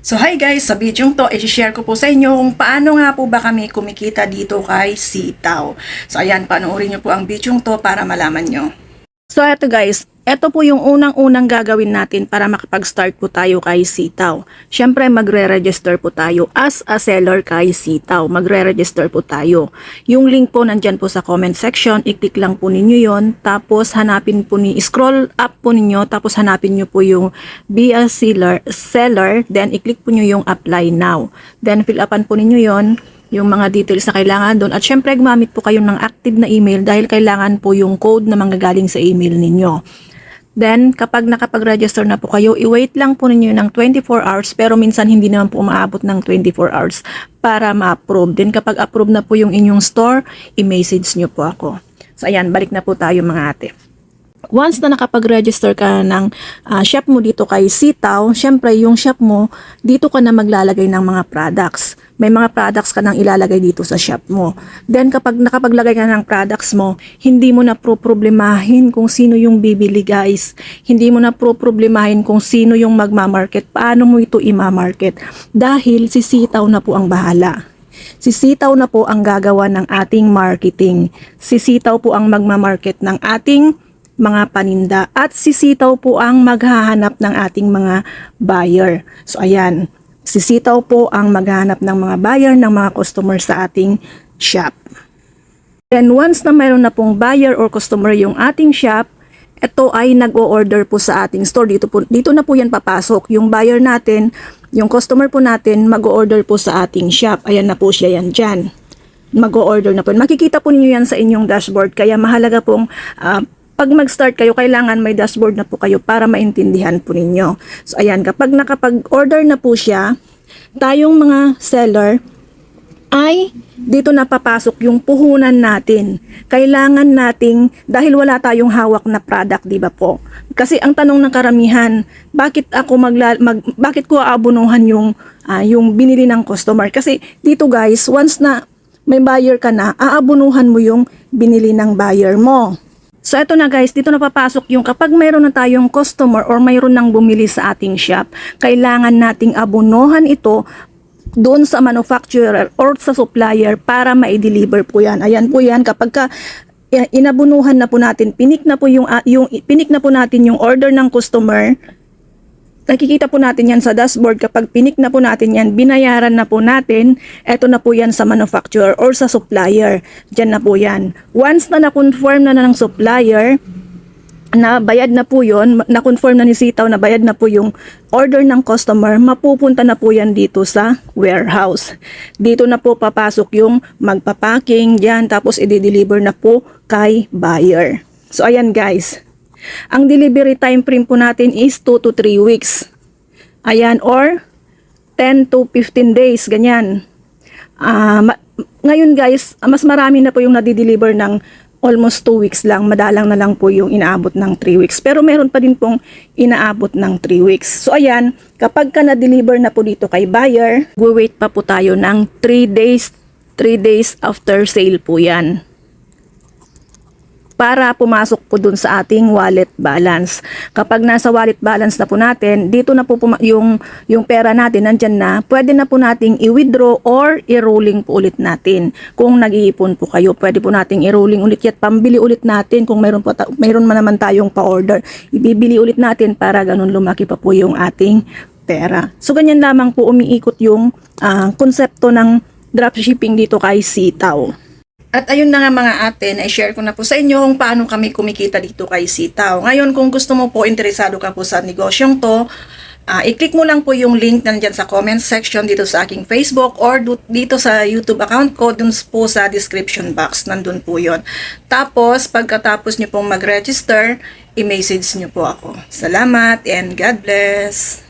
So hi guys, sa video to, i-share ko po sa inyo kung paano nga po ba kami kumikita dito kay Sitaw. So ayan, panoorin nyo po ang video to para malaman nyo. So eto guys, eto po yung unang-unang gagawin natin para makapag-start po tayo kay Sitaw. Syempre magre-register po tayo as a seller kay Sitaw. Magre-register po tayo. Yung link po nandyan po sa comment section, i-click lang po ninyo yon. Tapos hanapin po scroll up po ninyo, tapos hanapin nyo po yung be a seller, then i-click po nyo yung apply now. Then fill upan po ninyo yon, yung mga details na kailangan doon. At syempre, gumamit po kayo ng active na email dahil kailangan po yung code na manggagaling sa email ninyo. Then, kapag nakapag-register na po kayo, i-wait lang po ninyo ng 24 hours, pero minsan hindi naman po umaabot ng 24 hours para ma-approve. Then, kapag approve na po yung inyong store, i-message nyo po ako. So, ayan, balik na po tayo mga ate. Once na nakapag-register ka ng shop mo dito kay Sitaw, syempre yung shop mo, dito ka na maglalagay ng mga products. May mga products ka nang ilalagay dito sa shop mo. Then kapag nakapaglagay ka ng products mo, hindi mo na problemahin kung sino yung bibili guys. Hindi mo na problemahin kung sino yung magmamarket. Paano mo ito ima-market? Dahil si Sitaw na po ang bahala. Si Sitaw na po ang gagawa ng ating marketing. Si Sitaw po ang magmamarket ng ating mga paninda at si Sitaw po ang maghahanap ng ating mga buyer. So ayan, si Sitaw po ang maghahanap ng mga buyer, ng mga customer sa ating shop. Then once na mayroon na pong buyer or customer yung ating shop, ito ay nag-o-order po sa ating store. Dito na po yan papasok. Yung buyer natin, yung customer po natin, mag-o-order po sa ating shop. Ayan na po siya yan dyan. Mag-o-order na po. Makikita po ninyo yan sa inyong dashboard. Kaya mahalaga pong pag mag-start kayo, kailangan may dashboard na po kayo para maintindihan po ninyo. So ayan, kapag nakapag-order na po siya, tayong mga seller ay dito na papasok yung puhunan natin. Kailangan nating, dahil wala tayong hawak na product, di ba po? Kasi ang tanong ng karamihan, bakit ko aabunuhan yung binili ng customer? Kasi dito guys, once na may buyer ka na, aabunuhan mo yung binili ng buyer mo. So ito na guys, dito na papasok yung kapag mayroon na tayong customer or mayroon nang bumili sa ating shop, kailangan nating abunuhan ito doon sa manufacturer or sa supplier para ma-deliver po yan. Ayan po yan, kapag inabunuhan na po natin, pinik na po natin yung order ng customer, nakikita po natin yan sa dashboard. Kapag pinik na po natin yan, binayaran na po natin, eto na po yan sa manufacturer or sa supplier. Diyan na po yan. Once na na-confirm na ng supplier, na bayad na po yun, na-confirm na ni Sitaw na bayad na po yung order ng customer, mapupunta na po yan dito sa warehouse. Dito na po papasok yung magpapacking dyan, tapos i-deliver na po kay buyer. So ayan guys. Ang delivery time frame po natin is 2 to 3 weeks. Ayan, or 10 to 15 days, ganyan. Ngayon guys, mas marami na po yung nadideliver ng almost 2 weeks lang. Madalang na lang po yung inaabot ng 3 weeks. Pero meron pa din pong inaabot ng 3 weeks. So ayan, kapag ka na-deliver na po dito kay buyer, wait pa po tayo ng 3 days. 3 days after sale po yan, para pumasok po dun sa ating wallet balance. Kapag nasa wallet balance na po natin, dito na po yung pera natin nandyan na, pwede na po nating i-withdraw or i-rolling po ulit natin. Kung nag-iipon po kayo, pwede po nating i-rolling ulit yan, pambili ulit natin kung mayroon man naman tayong pa-order. Ibibili ulit natin para ganun lumaki pa po yung ating pera. So ganyan lamang po umiikot yung konsepto ng dropshipping dito kay Sitaw. At ayun na nga mga ate, na-share ko na po sa inyo kung paano kami kumikita dito kay Sitaw. Ngayon, kung gusto mo po, interesado ka po sa negosyong to, i-click mo lang po yung link na nandyan sa comment section dito sa aking Facebook or dito sa YouTube account ko, dun po sa description box, nandun po yon. Tapos, pagkatapos nyo pong mag-register, i-message nyo po ako. Salamat and God bless!